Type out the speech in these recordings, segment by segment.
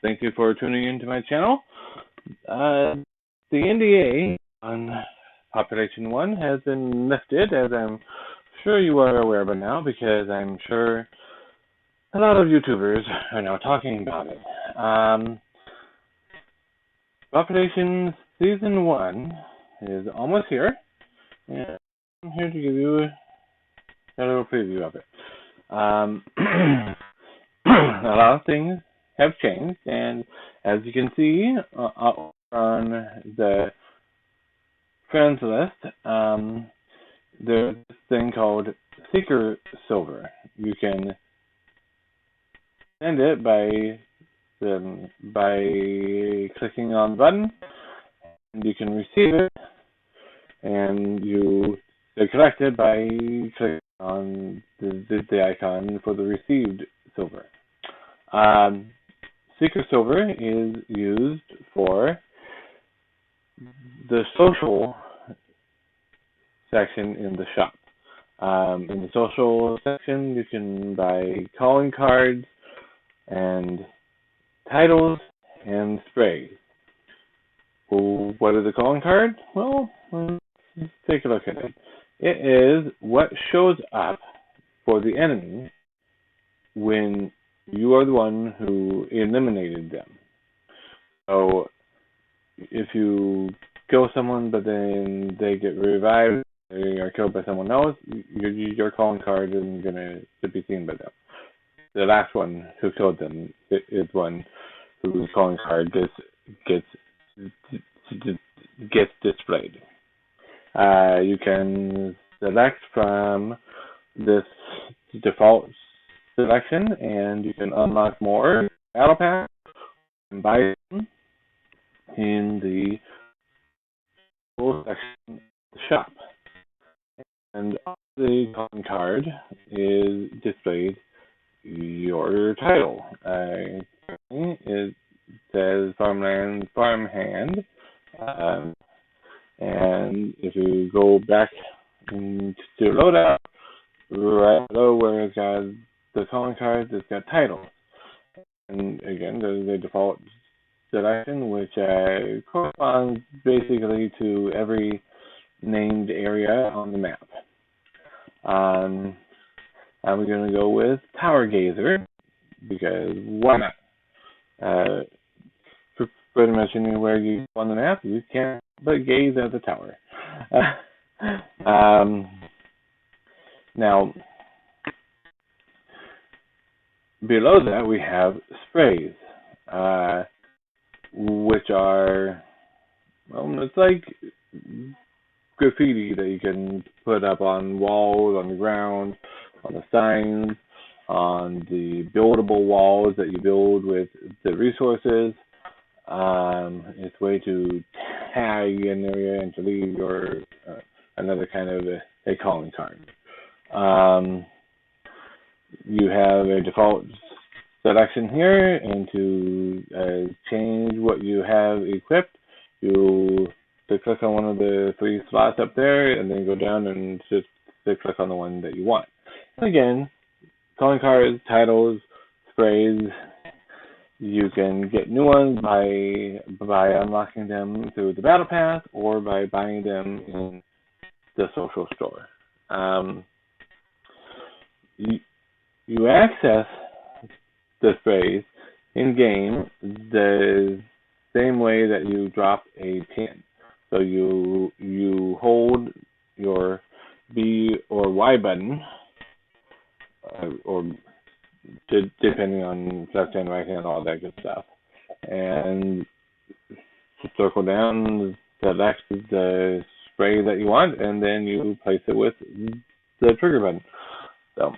Thank you for tuning into my channel. The NDA on Population 1 has been lifted, as I'm sure you are aware by now, because I'm sure a lot of YouTubers are now talking about it. Population Season 1 is almost here, and I'm here to give you a little preview of it. A lot of things have changed, and as you can see on the friends list, there's this thing called Seeker Silver. You can send it by clicking on the button, and you can receive it, and you stay collected by clicking on the icon for the received silver. Seeker Silver is used for the social section in the shop. In the social section, you can buy calling cards and titles and sprays. Well, what is a calling card? Well, let's take a look at it. It is what shows up for the enemy when you are the one who eliminated them. So, if you kill someone, but then they get revived, they are killed by someone else, your calling card isn't going to be seen by them. The last one who killed them is one whose calling card gets displayed. You can select from this default selection, and you can unlock more battle pass and buy them in the section of the shop. And on the calling card is displayed your title. It says farmhand, and if you go back to loadout, right below where it's got the calling cards, it's got titles. And again, there's the default selection, which corresponds basically to every named area on the map. I'm going to go with Tower Gazer, because why not? Pretty much anywhere you go on the map, you can't but gaze at the tower. Now, below that we have sprays, which are, well, it's like graffiti that you can put up on walls, on the ground, on the signs, on the buildable walls that you build with the resources. It's a way to tag an area and to leave your another kind of a calling card. You have a default selection here, and to change what you have equipped, you click on one of the three slots up there, and then go down and just click on the one that you want. And again, calling cards, titles, sprays. You can get new ones by unlocking them through the battle pass or by buying them in the social store. You access the sprays in game the same way that you drop a pin. So you hold your B or Y button, or depending on left hand, right hand, all that good stuff, and circle down, select the spray that you want, and then you place it with the trigger button. So,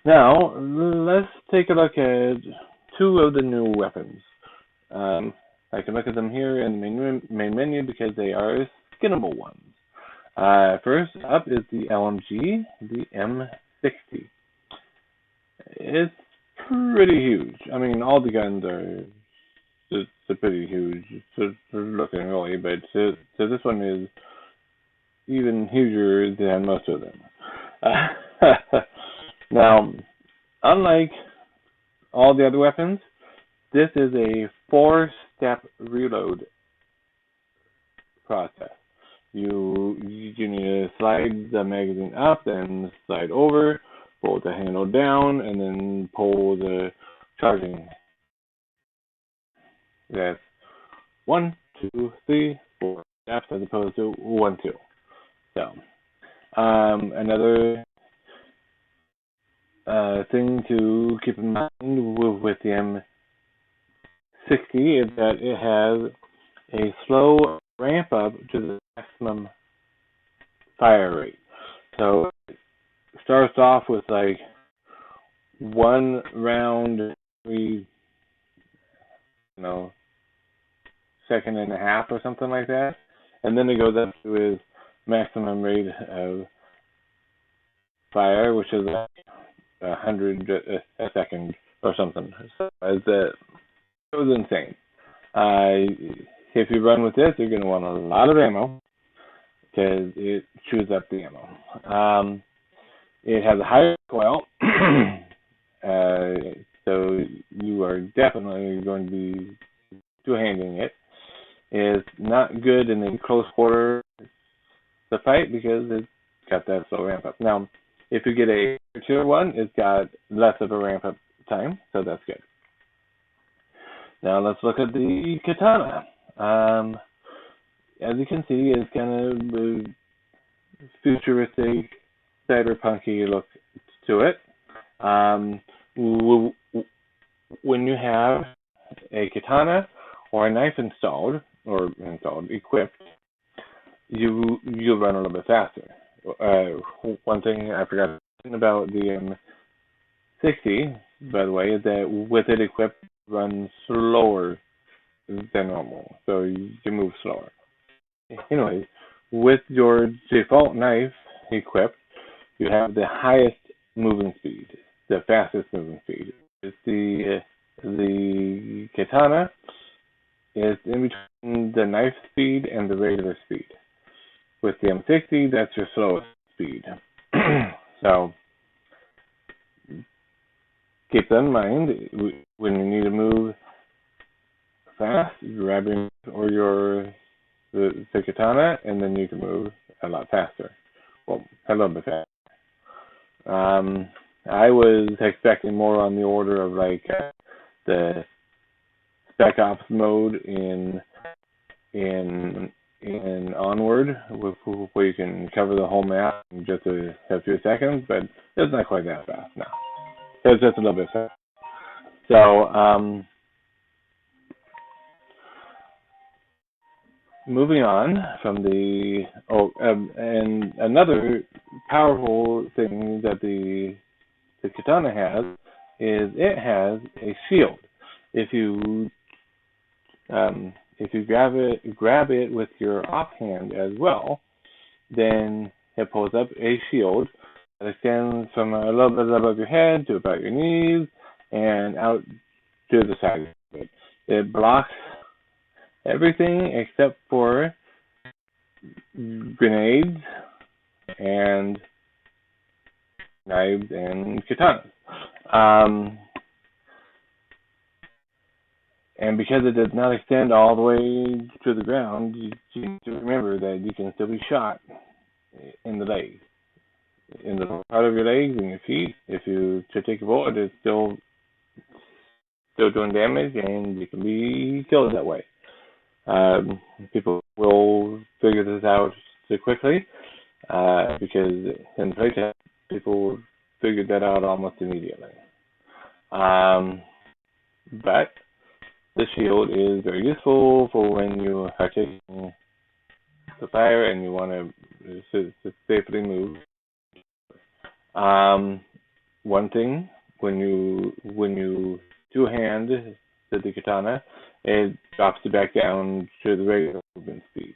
now let's take a look at two of the new weapons. I can look at them here in the main menu because they are skinnable ones. First up is the LMG, the M60. It's pretty huge. I mean, all the guns are just pretty huge, looking really, but so this one is even huger than most of them. Now, unlike all the other weapons, this is a 4-step reload process. You need to slide the magazine up, then slide over, pull the handle down, and then pull the charging. That's 1, 2, 3, 4 steps as opposed to 1, 2. So, another thing to keep in mind with the M60 is that it has a slow ramp up to the maximum fire rate. So it starts off with like 1 round every, second and a half or something like that, and then it goes up to its maximum rate of fire, which is like 100 a second or something. So it was insane. If you run with this, you're going to want a lot of ammo because it chews up the ammo. It has a higher recoil, so you are definitely going to be two-handing it. It's not good in a close quarter to fight because it's got that slow ramp up. Now, if you get a tier 1, it's got less of a ramp up time, so that's good. Now let's look at the katana. As you can see, it's kind of a futuristic, cyberpunky look to it. When you have a katana or a knife equipped, you'll run a little bit faster. One thing I forgot to mention about the M60, by the way, is that with it equipped, it runs slower than normal, so you move slower. Anyways, with your default knife equipped, you have the highest moving speed, the fastest moving speed. It's the katana is in between the knife speed and the regular speed. With the M60, that's your slowest speed. So keep that in mind. When you need to move fast, you grab the katana, and then you can move a lot faster. Well, a little bit faster. I was expecting more on the order of like the Spec Ops mode in Onward, where you can cover the whole map in just a few seconds, but it's not quite that fast now. It's just a little bit fast. So, moving on from and another powerful thing that the katana has is it has a shield. If you grab it with your offhand as well, then it pulls up a shield that extends from a little bit above your head to about your knees and out to the side of it. It blocks everything except for grenades and knives and katanas. And because it does not extend all the way to the ground, you need to remember that you can still be shot in the legs, in the part of your legs and your feet. If you take a bullet, it's still doing damage, and you can be killed that way. People will figure this out so quickly because in the playtest, people figured that out almost immediately. But the shield is very useful for when you are taking the fire and you want to safely move. One thing, when you two-hand the katana, it drops it back down to the regular movement speed.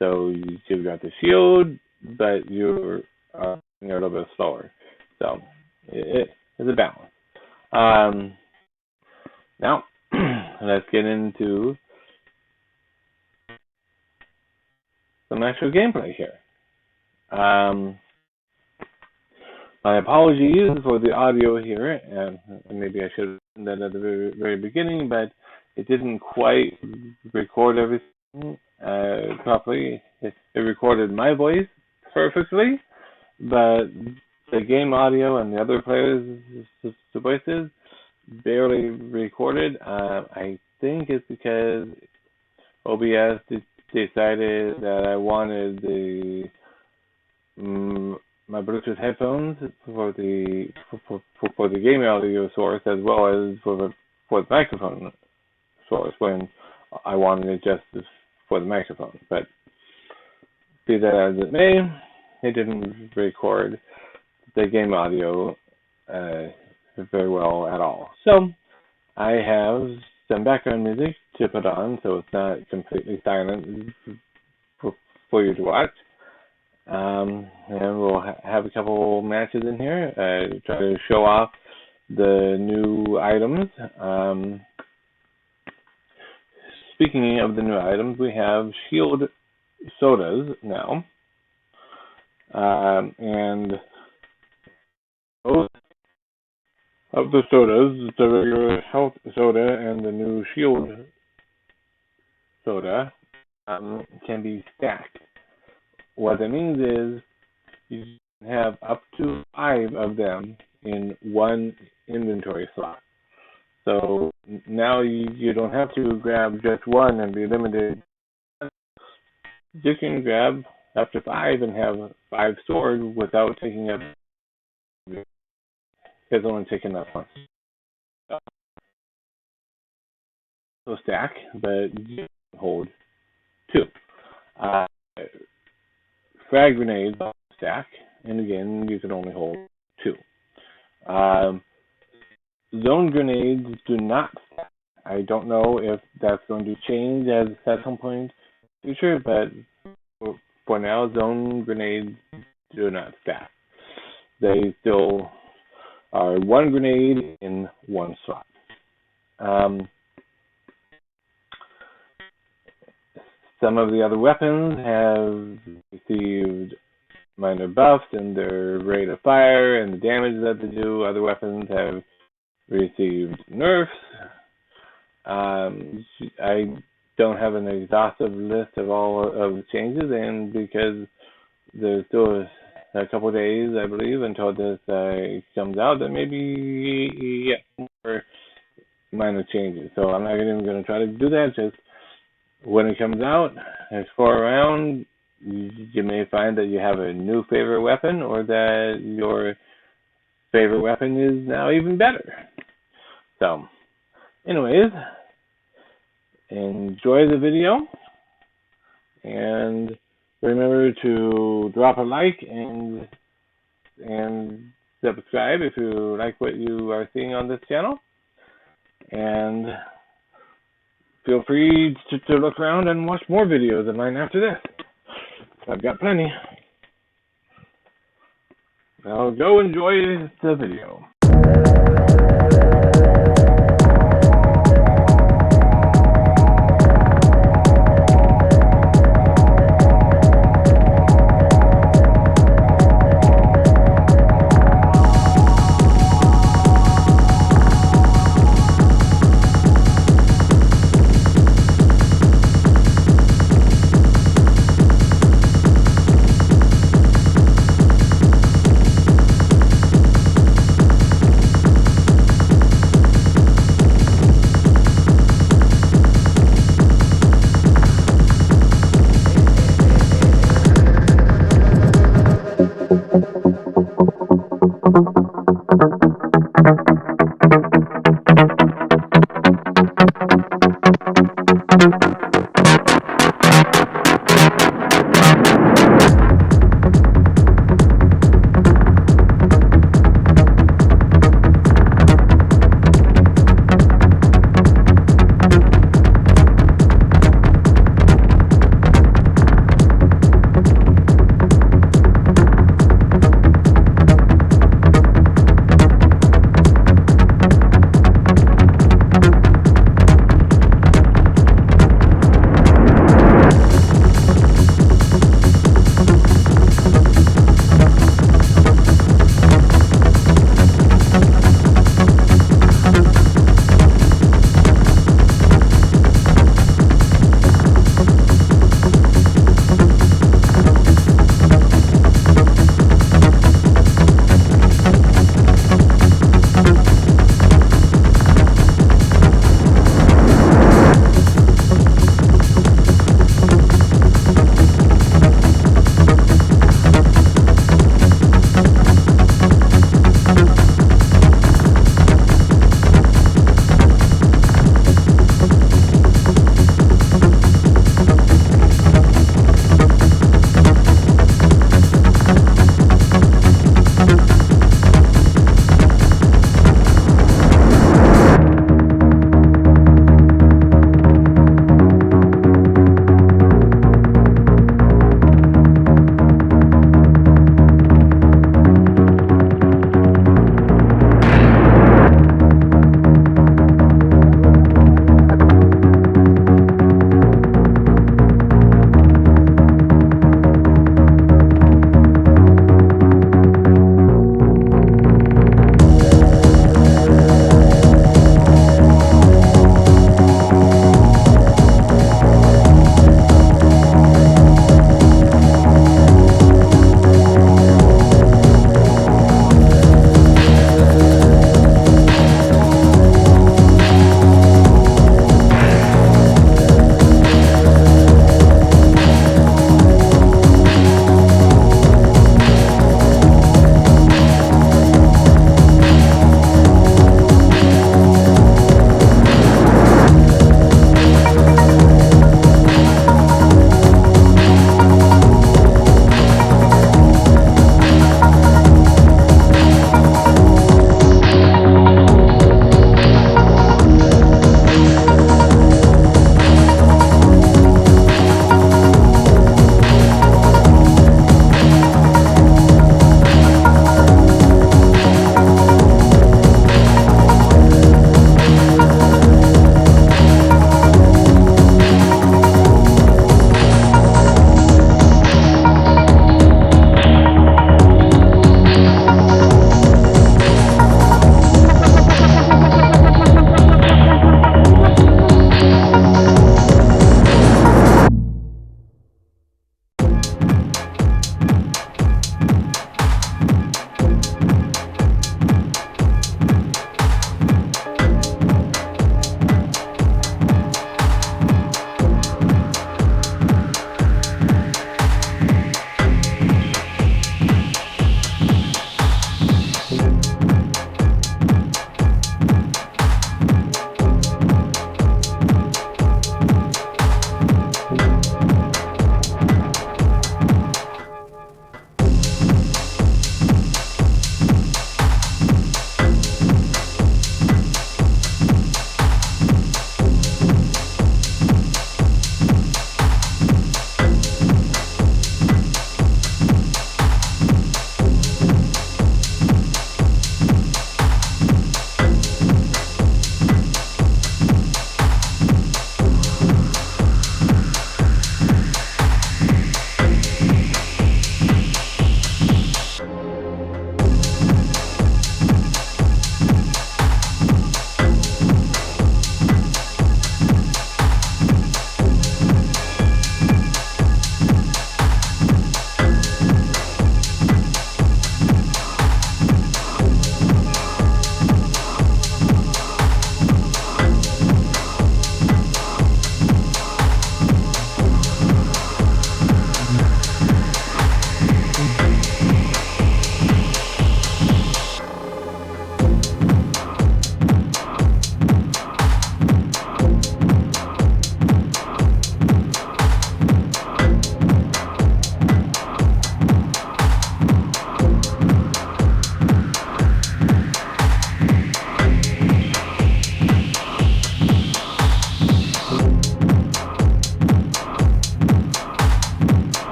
So you've got the shield, but you're a little bit slower. So it's a balance. Now, let's get into some actual gameplay here. My apologies for the audio here, and maybe I should have done that at the very beginning, but it didn't quite record everything properly. It recorded my voice perfectly, but the game audio and the other players' voices barely recorded. I think it's because OBS decided that I wanted my Bluetooth headphones for the game audio source as well as for the microphone source when I wanted it just for the microphone. But be that as it may, it didn't record the game audio very well at all. So I have some background music to put on so it's not completely silent for you to watch. And we'll have a couple matches in here, try to show off the new items. Speaking of the new items, we have Shield sodas now. And both of the sodas, the regular health soda and the new Shield soda, can be stacked. What that means is you can have up to 5 of them in one inventory slot. So now you don't have to grab just one and be limited. You can grab up to 5 and have 5 stored without taking up. It's only taking up one. So stack, but you can hold 2. Frag grenades stack, and again, you can only hold 2. Zone grenades do not stack. I don't know if that's going to change at some point in the future, but for now, zone grenades do not stack. They still are 1 grenade in 1 slot. Some of the other weapons have received minor buffs in their rate of fire and the damage that they do. Other weapons have received nerfs. I don't have an exhaustive list of all of the changes, and because there's still a couple of days, I believe, until this comes out, there may be more minor changes. So I'm not even going to try to do that. Just when it comes out, as far around, you may find that you have a new favorite weapon, or that your favorite weapon is now even better. So, anyways, enjoy the video, and remember to drop a like and subscribe if you like what you are seeing on this channel. And feel free to look around and watch more videos of mine after this. I've got plenty. Now go enjoy the video.